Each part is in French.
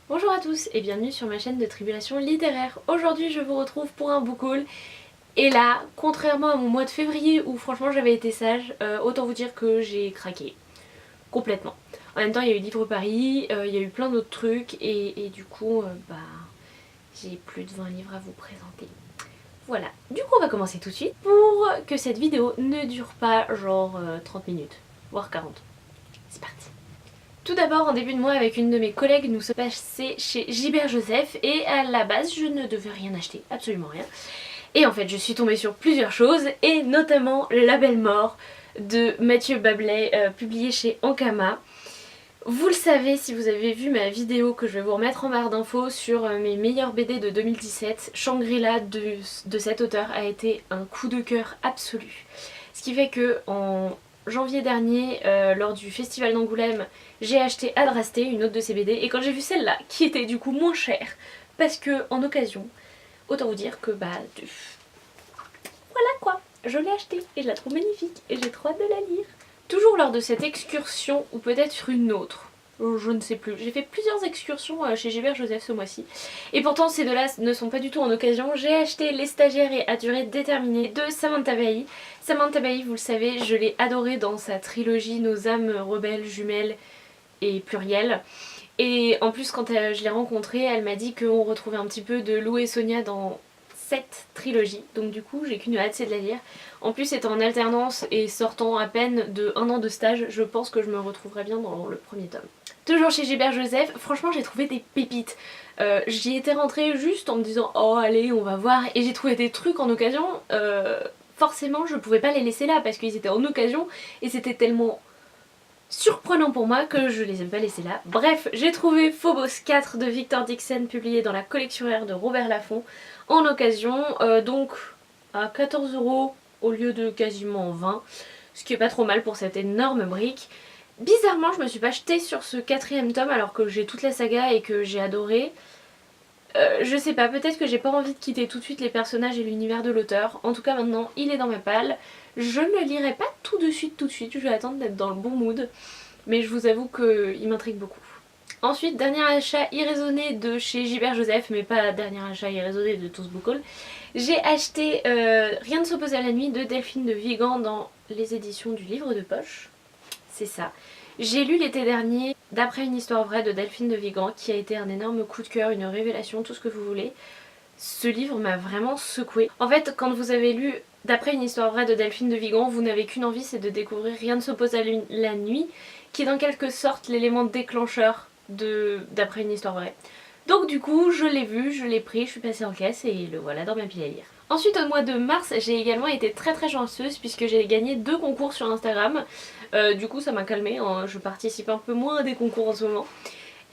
Bonjour à tous et bienvenue sur ma chaîne de Tribulation littéraire. Aujourd'hui je vous retrouve pour un book haul. Et là, contrairement à mon mois de février où franchement j'avais été sage, autant vous dire que j'ai craqué. Complètement. En même temps il y a eu Livre Paris, il y a eu plein d'autres trucs et du coup j'ai plus de 20 livres à vous présenter. Voilà, du coup on va commencer tout de suite pour que cette vidéo ne dure pas genre 30 minutes, voire 40. C'est parti. Tout d'abord, en début de mois, avec une de mes collègues, nous sommes passés chez Gilbert Joseph et à la base, je ne devais rien acheter, absolument rien. Et en fait, je suis tombée sur plusieurs choses et notamment La Belle Mort de Mathieu Bablet, publié chez Ankama. Vous le savez si vous avez vu ma vidéo que je vais vous remettre en barre d'infos sur mes meilleurs BD de 2017, Shangri-La de cet auteur a été un coup de cœur absolu. Ce qui fait que en janvier dernier, lors du festival d'Angoulême, j'ai acheté Adrasté, une autre de ses BD, et quand j'ai vu celle-là, qui était du coup moins chère, parce que en occasion, autant vous dire que voilà quoi, je l'ai achetée et je la trouve magnifique et j'ai trop hâte de la lire. Toujours lors de cette excursion, ou peut-être une autre, je ne sais plus, j'ai fait plusieurs excursions chez Gilbert Joseph ce mois-ci, et pourtant ces deux-là ne sont pas du tout en occasion. J'ai acheté Les Stagiaires et À durée déterminée de Samantha Bailly. Samantha Bailly, vous le savez, je l'ai adorée dans sa trilogie Nos âmes rebelles, jumelles et pluriel. Et en plus quand je l'ai rencontrée, elle m'a dit qu'on retrouvait un petit peu de Lou et Sonia dans cette trilogie. Donc du coup j'ai qu'une hâte, c'est de la lire. En plus étant en alternance et sortant à peine de 1 an de stage, je pense que je me retrouverai bien dans le premier tome. Toujours chez Gilbert Joseph, franchement j'ai trouvé des pépites. J'y étais rentrée juste en me disant oh allez on va voir, et j'ai trouvé des trucs en occasion. Forcément je pouvais pas les laisser là parce qu'ils étaient en occasion et c'était tellement surprenant pour moi que je les ai pas laissés là. Bref, j'ai trouvé Phobos 4 de Victor Dixon publié dans la collection R de Robert Laffont en occasion, donc à 14 € au lieu de quasiment 20, ce qui est pas trop mal pour cette énorme brique. Bizarrement, je me suis pas jetée sur ce 4ème tome alors que j'ai toute la saga et que j'ai adoré. Je sais pas, peut-être que j'ai pas envie de quitter tout de suite les personnages et l'univers de l'auteur. En tout cas maintenant il est dans ma palle. Je ne le lirai pas tout de suite, je vais attendre d'être dans le bon mood. Mais je vous avoue qu'il m'intrigue beaucoup. Ensuite, dernier achat irraisonné de chez Gilbert Joseph, mais pas dernier achat irraisonné de tous Book Haul. J'ai acheté Rien ne s'oppose à la nuit de Delphine de Vigan dans les éditions du livre de poche. C'est ça. J'ai lu l'été dernier D'après une histoire vraie de Delphine de Vigan, qui a été un énorme coup de cœur, une révélation, tout ce que vous voulez. Ce livre m'a vraiment secouée. En fait, quand vous avez lu D'après une histoire vraie de Delphine de Vigan, vous n'avez qu'une envie, c'est de découvrir Rien ne s'oppose à la nuit, qui est dans quelque sorte l'élément déclencheur de D'après une histoire vraie. Donc du coup, je l'ai vu, je l'ai pris, je suis passée en caisse et le voilà dans ma pile à lire. Ensuite, au mois de mars, j'ai également été très chanceuse puisque j'ai gagné 2 concours sur Instagram. Du coup, ça m'a calmée, hein, je participe un peu moins à des concours en ce moment.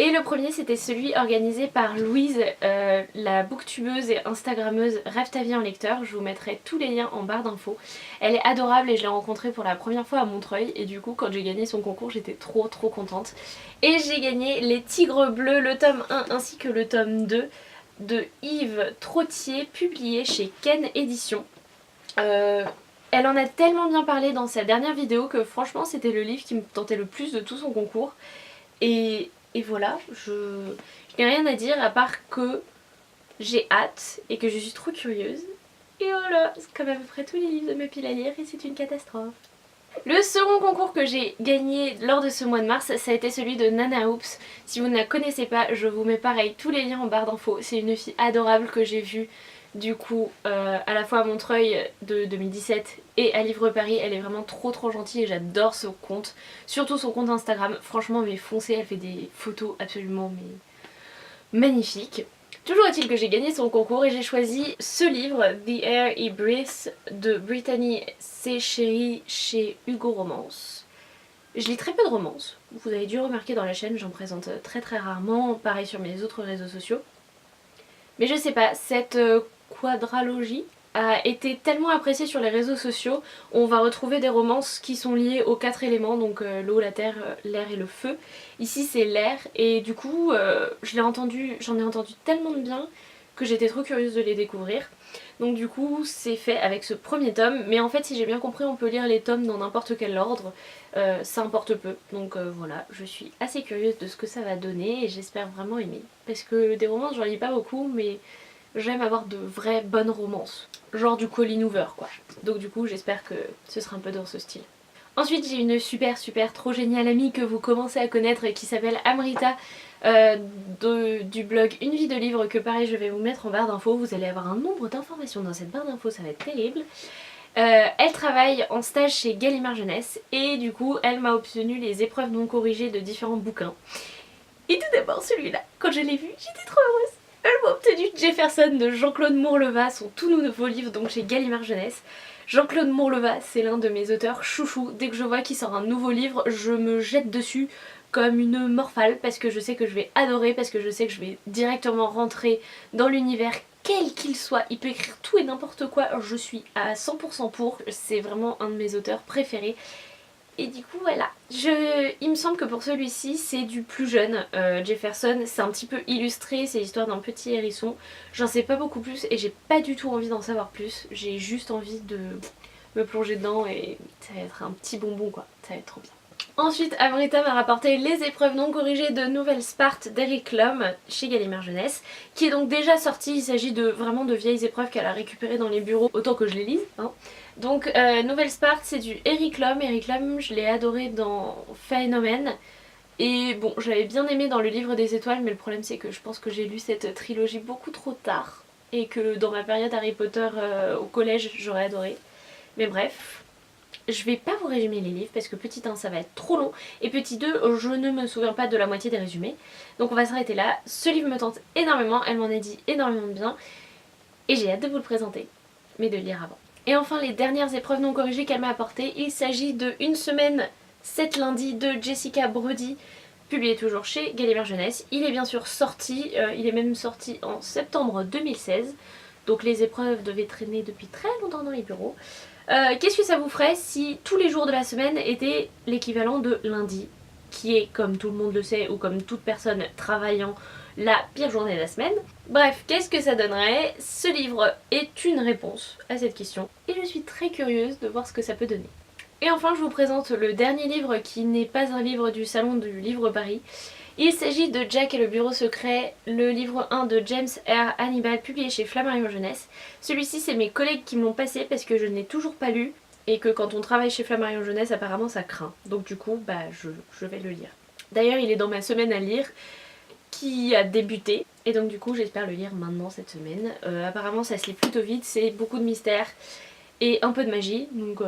Et le premier, c'était celui organisé par Louise, la booktubeuse et instagrammeuse Rêve ta vie en lecteur. Je vous mettrai tous les liens en barre d'infos. Elle est adorable et je l'ai rencontrée pour la première fois à Montreuil. Et du coup, quand j'ai gagné son concours, j'étais trop contente. Et j'ai gagné Les Tigres Bleus, le tome 1 ainsi que le tome 2 de Yves Trottier, publié chez Ken Éditions. Elle en a tellement bien parlé dans sa dernière vidéo que franchement c'était le livre qui me tentait le plus de tout son concours. Et voilà, je n'ai rien à dire à part que j'ai hâte et que je suis trop curieuse. Et voilà, c'est comme à peu près tous les livres de ma pile à lire et c'est une catastrophe. Le second concours que j'ai gagné lors de ce mois de mars, ça a été celui de Nana Oops. Si vous ne la connaissez pas, je vous mets pareil tous les liens en barre d'infos. C'est une fille adorable que j'ai vue du coup à la fois à Montreuil de 2017 et à Livre Paris. Elle est vraiment trop gentille et j'adore son compte. Surtout son compte Instagram, franchement mais foncez, elle fait des photos absolument mais magnifiques. Toujours est-il que j'ai gagné son concours et j'ai choisi ce livre, The Air He Breathes de Brittany C. Sherry chez Hugo Romance. Je lis très peu de romances, vous avez dû remarquer dans la chaîne, j'en présente très rarement, pareil sur mes autres réseaux sociaux. Mais je sais pas, cette quadralogie a été tellement appréciée sur les réseaux sociaux. On va retrouver des romances qui sont liées aux 4 éléments, donc l'eau, la terre, l'air et le feu. Ici c'est l'air et du coup j'en ai entendu tellement de bien que j'étais trop curieuse de les découvrir. Donc du coup c'est fait avec ce premier tome, mais en fait si j'ai bien compris on peut lire les tomes dans n'importe quel ordre, ça importe peu. Donc voilà, je suis assez curieuse de ce que ça va donner et j'espère vraiment aimer. Parce que des romances j'en lis pas beaucoup, mais j'aime avoir de vraies bonnes romances. Genre du Colleen Hoover quoi. Donc du coup j'espère que ce sera un peu dans ce style. Ensuite j'ai une super trop géniale amie que vous commencez à connaître et qui s'appelle Amrita du blog Une vie de livre, que pareil je vais vous mettre en barre d'infos. Vous allez avoir un nombre d'informations dans cette barre d'infos, ça va être terrible. Elle travaille en stage chez Gallimard Jeunesse et du coup elle m'a obtenu les épreuves non corrigées de différents bouquins. Et tout d'abord celui-là, quand je l'ai vu j'étais trop heureuse. Elle m'a obtenu Jefferson de Jean-Claude Mourleva, son tout nouveau livre donc chez Gallimard Jeunesse. Jean-Claude Mourleva, c'est l'un de mes auteurs chouchous. Dès que je vois qu'il sort un nouveau livre, je me jette dessus comme une morphale parce que je sais que je vais adorer, parce que je sais que je vais directement rentrer dans l'univers quel qu'il soit. Il peut écrire tout et n'importe quoi, je suis à 100% pour. C'est vraiment un de mes auteurs préférés. Et du coup voilà, il me semble que pour celui-ci c'est du plus jeune, Jefferson, c'est un petit peu illustré, c'est l'histoire d'un petit hérisson. J'en sais pas beaucoup plus et j'ai pas du tout envie d'en savoir plus, j'ai juste envie de me plonger dedans et ça va être un petit bonbon quoi, ça va être trop bien. Ensuite, Amrita m'a rapporté les épreuves non corrigées de Nouvelle Sparte d'Eric Lum chez Gallimard Jeunesse, qui est donc déjà sorti. Il s'agit de vraiment de vieilles épreuves qu'elle a récupérées dans les bureaux, autant que je les lise. Hein. Donc Nouvelle Sparte, c'est du Eric Lum. Eric Lum, je l'ai adoré dans Phénomène. Et bon, je l'avais bien aimé dans le livre des étoiles, mais le problème c'est que je pense que j'ai lu cette trilogie beaucoup trop tard. Et que dans ma période Harry Potter au collège, j'aurais adoré. Mais bref... Je vais pas vous résumer les livres parce que petit 1 ça va être trop long et petit 2 je ne me souviens pas de la moitié des résumés. Donc on va s'arrêter là. Ce livre me tente énormément, elle m'en a dit énormément de bien et j'ai hâte de vous le présenter, mais de le lire avant. Et enfin les dernières épreuves non corrigées qu'elle m'a apportées, il s'agit de Une semaine 7 lundis de Jessica Brody, publié toujours chez Gallimard Jeunesse. Il est bien sûr sorti, il est même sorti en septembre 2016, donc les épreuves devaient traîner depuis très longtemps dans les bureaux. Qu'est-ce que ça vous ferait si tous les jours de la semaine étaient l'équivalent de lundi, qui est, comme tout le monde le sait, ou comme toute personne travaillant, la pire journée de la semaine? Bref, qu'est-ce que ça donnerait? Ce livre est une réponse à cette question, et je suis très curieuse de voir ce que ça peut donner. Et enfin, je vous présente le dernier livre qui n'est pas un livre du Salon du Livre Paris. Il s'agit de Jack et le bureau secret, le livre 1 de James R. Hannibal, publié chez Flammarion Jeunesse. Celui-ci c'est mes collègues qui me l'ont passé parce que je ne l'ai toujours pas lu et que quand on travaille chez Flammarion Jeunesse apparemment ça craint. Donc du coup je vais le lire. D'ailleurs il est dans ma semaine à lire qui a débuté et donc du coup j'espère le lire maintenant cette semaine. Apparemment ça se lit plutôt vite, c'est beaucoup de mystère et un peu de magie, donc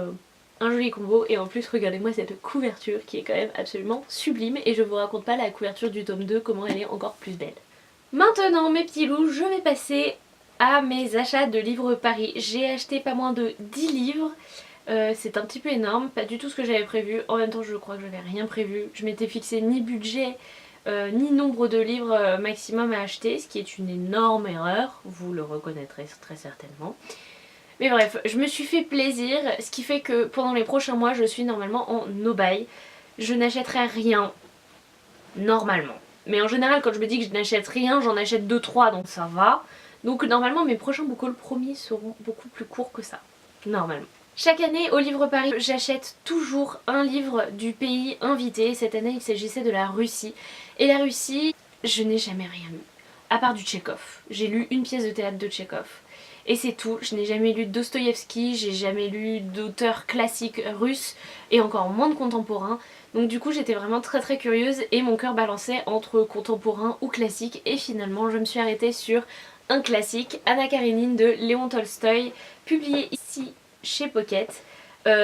un joli combo. Et en plus regardez-moi cette couverture qui est quand même absolument sublime et je vous raconte pas la couverture du tome 2 comment elle est encore plus belle. Maintenant mes petits loups, je vais passer à mes achats de livres Paris. J'ai acheté pas moins de 10 livres, c'est un petit peu énorme, pas du tout ce que j'avais prévu. En même temps je crois que je n'avais rien prévu, je m'étais fixé ni budget ni nombre de livres maximum à acheter, ce qui est une énorme erreur, vous le reconnaîtrez très certainement. Mais bref, je me suis fait plaisir, ce qui fait que pendant les prochains mois, je suis normalement en no-buy. Je n'achèterai rien, normalement. Mais en général, quand je me dis que je n'achète rien, j'en achète 2-3, donc ça va. Donc normalement, mes prochains book hauls promis seront beaucoup plus courts que ça, normalement. Chaque année, au Livre Paris, j'achète toujours un livre du pays invité. Cette année, il s'agissait de la Russie. Et la Russie, je n'ai jamais rien lu, à part du Tchekhov. J'ai lu une pièce de théâtre de Tchekhov. Et c'est tout, je n'ai jamais lu Dostoïevski, j'ai jamais lu d'auteurs classiques russes et encore moins de contemporains. Donc du coup j'étais vraiment très curieuse et mon cœur balançait entre contemporain ou classique et finalement je me suis arrêtée sur un classique, Anna Karénine de Léon Tolstoï, publié ici chez Pocket.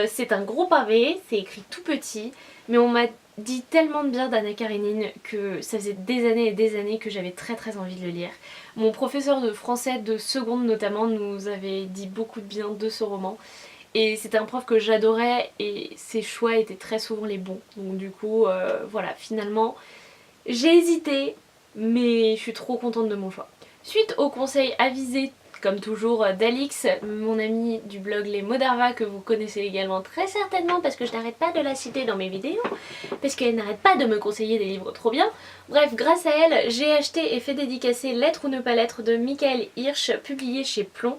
C'est un gros pavé, c'est écrit tout petit, mais on m'a dit tellement de bien d'Anna Karénine que ça faisait des années et des années que j'avais très envie de le lire. Mon professeur de français de seconde notamment nous avait dit beaucoup de bien de ce roman et c'était un prof que j'adorais et ses choix étaient très souvent les bons. Donc du coup voilà, finalement j'ai hésité mais je suis trop contente de mon choix. Suite au conseil avisé comme toujours d'Alix, mon amie du blog Les Mots d'Arva, que vous connaissez également très certainement parce que je n'arrête pas de la citer dans mes vidéos, parce qu'elle n'arrête pas de me conseiller des livres trop bien. Bref, grâce à elle, j'ai acheté et fait dédicacer L'être ou ne pas l'être de Michael Hirsch, publié chez Plomb.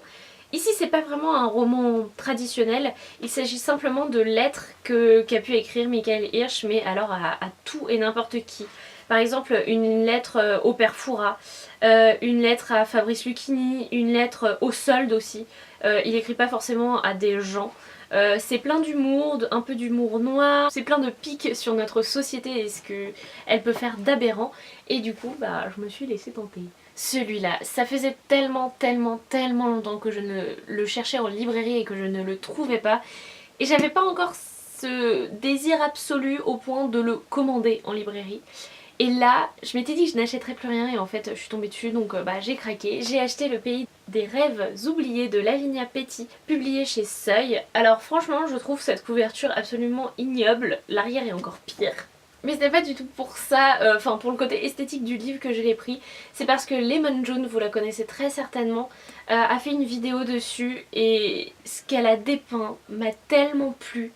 Ici c'est pas vraiment un roman traditionnel, il s'agit simplement de lettres qu'a pu écrire Michael Hirsch, mais alors à tout et n'importe qui. Par exemple une lettre au père Fouras, une lettre à Fabrice Lucchini, une lettre au solde aussi. Il écrit pas forcément à des gens. C'est plein d'humour, un peu d'humour noir, c'est plein de piques sur notre société et ce qu'elle peut faire d'aberrant. Et du coup, bah, je me suis laissée tenter. Celui-là, ça faisait tellement longtemps que je ne le cherchais en librairie et que je ne le trouvais pas. Et j'avais pas encore ce désir absolu au point de le commander en librairie. Et là, je m'étais dit que je n'achèterais plus rien et en fait je suis tombée dessus, donc bah, j'ai craqué. J'ai acheté Le Pays des rêves oubliés de Lavinia Petty, publié chez Seuil. Alors franchement, je trouve cette couverture absolument ignoble, l'arrière est encore pire. Mais ce n'est pas du tout pour ça, enfin pour le côté esthétique du livre que je l'ai pris. C'est parce que Lemon June, vous la connaissez très certainement, a fait une vidéo dessus et ce qu'elle a dépeint m'a tellement plu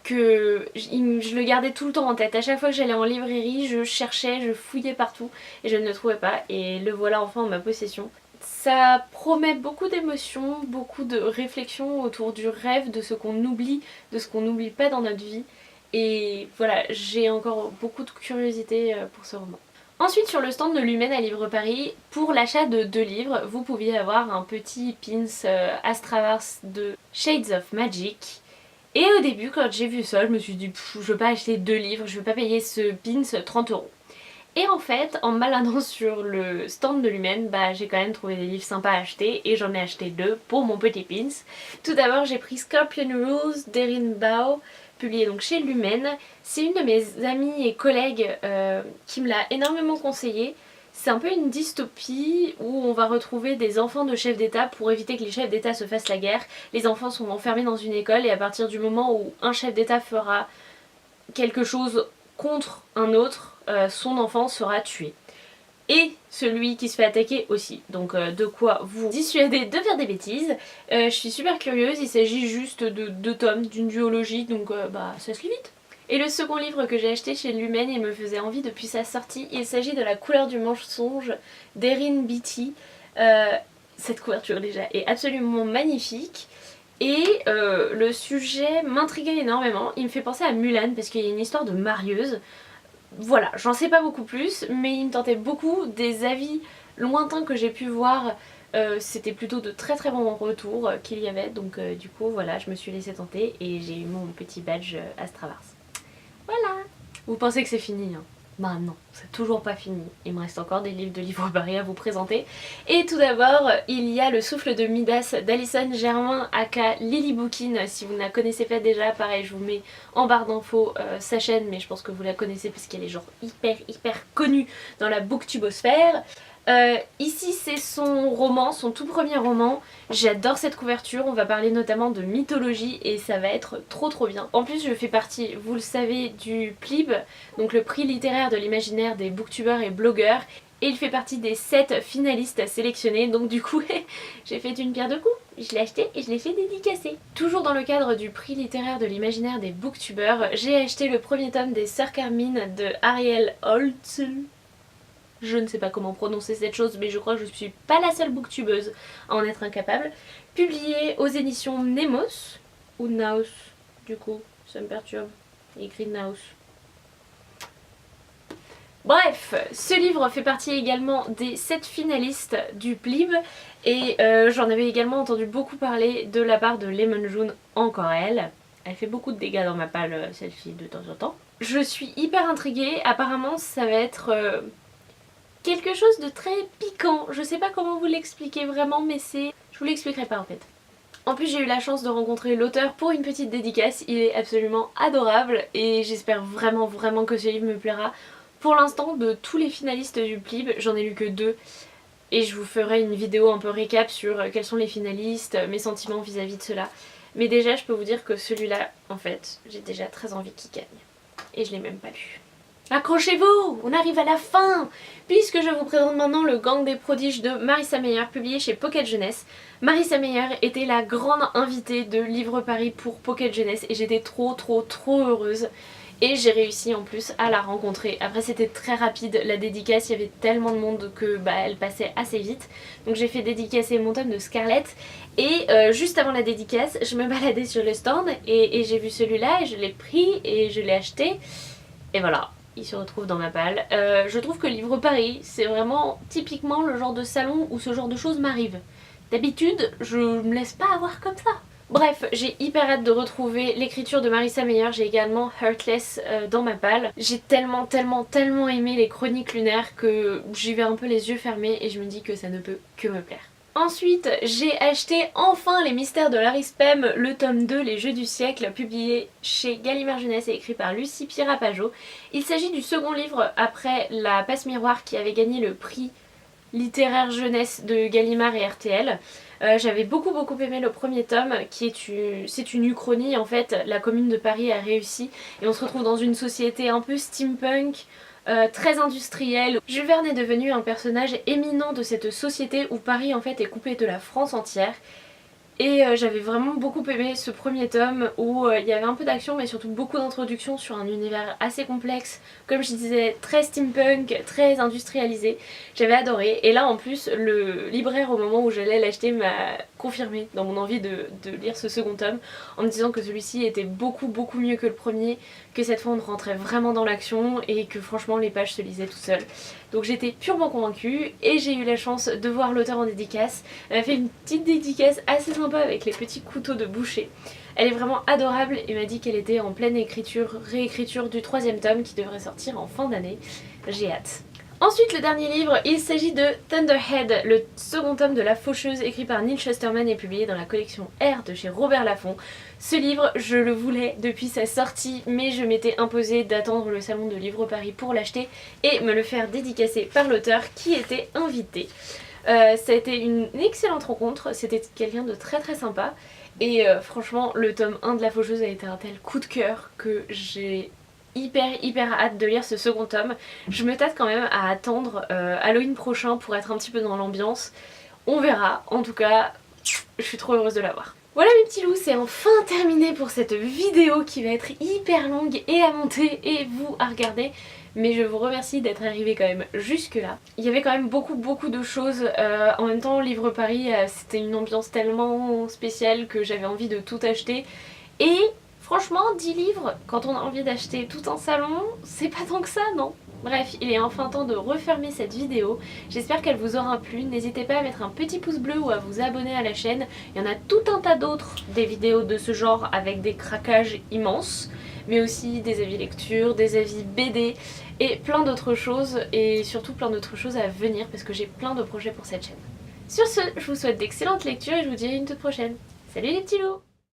que je le gardais tout le temps en tête. À chaque fois que j'allais en librairie, je cherchais, je fouillais partout et je ne le trouvais pas et le voilà enfin en ma possession. Ça promet beaucoup d'émotions, beaucoup de réflexions autour du rêve, de ce qu'on oublie, de ce qu'on n'oublie pas dans notre vie. Et voilà, j'ai encore beaucoup de curiosité pour ce roman. Ensuite, sur le stand de Lumen à Livre Paris, pour l'achat de 2 livres, vous pouviez avoir un petit pins Astravars de Shades of Magic. Et au début, quand j'ai vu ça, je me suis dit je veux pas acheter 2 livres, je veux pas payer ce pins 30 €. Et en fait, en me baladant sur le stand de Lumen, bah, j'ai quand même trouvé des livres sympas à acheter et j'en ai acheté 2 pour mon petit pins. Tout d'abord, j'ai pris Scorpion Rules d'Erin Bao, publié donc chez Lumen. C'est une de mes amies et collègues qui me l'a énormément conseillé. C'est un peu une dystopie où on va retrouver des enfants de chefs d'État pour éviter que les chefs d'État se fassent la guerre. Les enfants sont enfermés dans une école et à partir du moment où un chef d'État fera quelque chose contre un autre, son enfant sera tué. Et celui qui se fait attaquer aussi. Donc de quoi vous dissuader de faire des bêtises. Je suis super curieuse, il s'agit juste de 2 tomes d'une duologie, donc bah ça se lit vite. Et le second livre que j'ai acheté chez Lumen, il me faisait envie depuis sa sortie, il s'agit de La couleur du mensonge d'Erin Beatty. Cette couverture déjà est absolument magnifique. Et le sujet m'intriguait énormément, il me fait penser à Mulan parce qu'il y a une histoire de marieuse. Voilà, j'en sais pas beaucoup plus, mais il me tentait beaucoup. Des avis lointains que j'ai pu voir, c'était plutôt de très bons retours qu'il y avait. Donc du coup voilà, je me suis laissée tenter et j'ai eu mon petit badge Astravars. Voilà. Vous pensez que c'est fini hein? Bah non, c'est toujours pas fini. Il me reste encore des livres de Livre Paris à vous présenter. Et tout d'abord, il y a Le souffle de Midas d'Alison Germain aka Lily Bookin. Si vous ne la connaissez pas déjà, pareil, je vous mets en barre d'infos sa chaîne, mais je pense que vous la connaissez parce qu'elle est genre hyper connue dans la booktubosphère. Ici c'est son roman, son tout premier roman. J'adore cette couverture, on va parler notamment de mythologie et ça va être trop bien. En plus je fais partie, vous le savez, du PLIB, donc le prix littéraire de l'imaginaire des booktubeurs et blogueurs. Et il fait partie des 7 finalistes sélectionnés, donc du coup j'ai fait une pierre deux coups. Je l'ai acheté et je l'ai fait dédicacer. Toujours dans le cadre du prix littéraire de l'imaginaire des booktubeurs, j'ai acheté le premier tome des Sœurs Carmine de Ariel Holtz. Je ne sais pas comment prononcer cette chose, mais je crois que je suis pas la seule booktubeuse à en être incapable. Publié aux éditions Nemos, ou Naos, du coup, ça me perturbe. Il écrit Naos. Bref, ce livre fait partie également des 7 finalistes du PLIB et j'en avais également entendu beaucoup parler de la part de Lemon June, encore elle. Elle fait beaucoup de dégâts dans ma palle, celle-ci, de temps en temps. Je suis hyper intriguée, apparemment ça va être quelque chose de très piquant. Je sais pas comment vous l'expliquer vraiment, mais c'est... Je vous l'expliquerai pas en fait. En plus j'ai eu la chance de rencontrer l'auteur pour une petite dédicace, il est absolument adorable et j'espère vraiment que ce livre me plaira. Pour l'instant, de tous les finalistes du PLIB, j'en ai lu que 2 et je vous ferai une vidéo un peu récap sur quels sont les finalistes, mes sentiments vis-à-vis de cela. Mais déjà je peux vous dire que celui-là, en fait, j'ai déjà très envie qu'il gagne. Et je l'ai même pas lu. Accrochez-vous, on arrive à la fin, puisque je vous présente maintenant Le Gang des prodiges de Marissa Meyer, publié chez Pocket Jeunesse. Marissa Meyer était la grande invitée de Livre Paris pour Pocket Jeunesse et j'étais trop heureuse. Et j'ai réussi en plus à la rencontrer. Après c'était très rapide la dédicace, il y avait tellement de monde que elle passait assez vite. Donc j'ai fait dédicacer mon tome de Scarlett. Et juste avant la dédicace, je me baladais sur le stand et j'ai vu celui-là et je l'ai pris et je l'ai acheté. Et voilà, il se retrouve dans ma palle. Je trouve que Livre Paris, c'est vraiment typiquement le genre de salon où ce genre de choses m'arrive. D'habitude, je me laisse pas avoir comme ça. Bref, j'ai hyper hâte de retrouver l'écriture de Marissa Meyer, j'ai également Heartless dans ma palle. J'ai tellement aimé les chroniques lunaires que j'y vais un peu les yeux fermés et je me dis que ça ne peut que me plaire. Ensuite, j'ai acheté enfin Les Mystères de Larry Spem, le tome 2, Les Jeux du siècle, publié chez Gallimard Jeunesse et écrit par Lucie Pirapajo. Il s'agit du second livre après La Passe Miroir qui avait gagné le prix littéraire jeunesse de Gallimard et RTL. J'avais beaucoup aimé le premier tome c'est une uchronie en fait, la commune de Paris a réussi et on se retrouve dans une société un peu steampunk, très industrielle. Jules Verne est devenu un personnage éminent de cette société où Paris en fait est coupé de la France entière. Et j'avais vraiment beaucoup aimé ce premier tome où il y avait un peu d'action mais surtout beaucoup d'introduction sur un univers assez complexe, comme je disais, très steampunk, très industrialisé. J'avais adoré et là en plus le libraire au moment où j'allais l'acheter m'a confirmé dans mon envie de lire ce second tome en me disant que celui-ci était beaucoup mieux que le premier, que cette fois on rentrait vraiment dans l'action et que franchement les pages se lisaient tout seules. Donc j'étais purement convaincue et j'ai eu la chance de voir l'auteur en dédicace. Elle m'a fait une petite dédicace assez sympa avec les petits couteaux de boucher. Elle est vraiment adorable et m'a dit qu'elle était en pleine réécriture du troisième tome qui devrait sortir en fin d'année. J'ai hâte. Ensuite le dernier livre, il s'agit de Thunderhead, le second tome de La Faucheuse écrit par Neil Shusterman et publié dans la collection R de chez Robert Laffont. Ce livre, je le voulais depuis sa sortie mais je m'étais imposé d'attendre le salon de Livre Paris pour l'acheter et me le faire dédicacer par l'auteur qui était invité. Ça a été une excellente rencontre, c'était quelqu'un de très sympa et franchement le tome 1 de La Faucheuse a été un tel coup de cœur que j'ai hyper hâte de lire ce second tome. Je me tâte quand même à attendre Halloween prochain pour être un petit peu dans l'ambiance. On verra, en tout cas je suis trop heureuse de l'avoir. Voilà mes petits loups, c'est enfin terminé pour cette vidéo qui va être hyper longue et à monter et vous à regarder. Mais je vous remercie d'être arrivé quand même jusque là. Il y avait quand même beaucoup de choses. En même temps Livre Paris c'était une ambiance tellement spéciale que j'avais envie de tout acheter. Et franchement 10 livres quand on a envie d'acheter tout un salon, c'est pas tant que ça non? Bref, il est enfin temps de refermer cette vidéo. J'espère qu'elle vous aura plu. N'hésitez pas à mettre un petit pouce bleu ou à vous abonner à la chaîne. Il y en a tout un tas d'autres, des vidéos de ce genre avec des craquages immenses, mais aussi des avis lecture, des avis BD et plein d'autres choses. Et surtout plein d'autres choses à venir parce que j'ai plein de projets pour cette chaîne. Sur ce, je vous souhaite d'excellentes lectures et je vous dis à une toute prochaine. Salut les petits loups!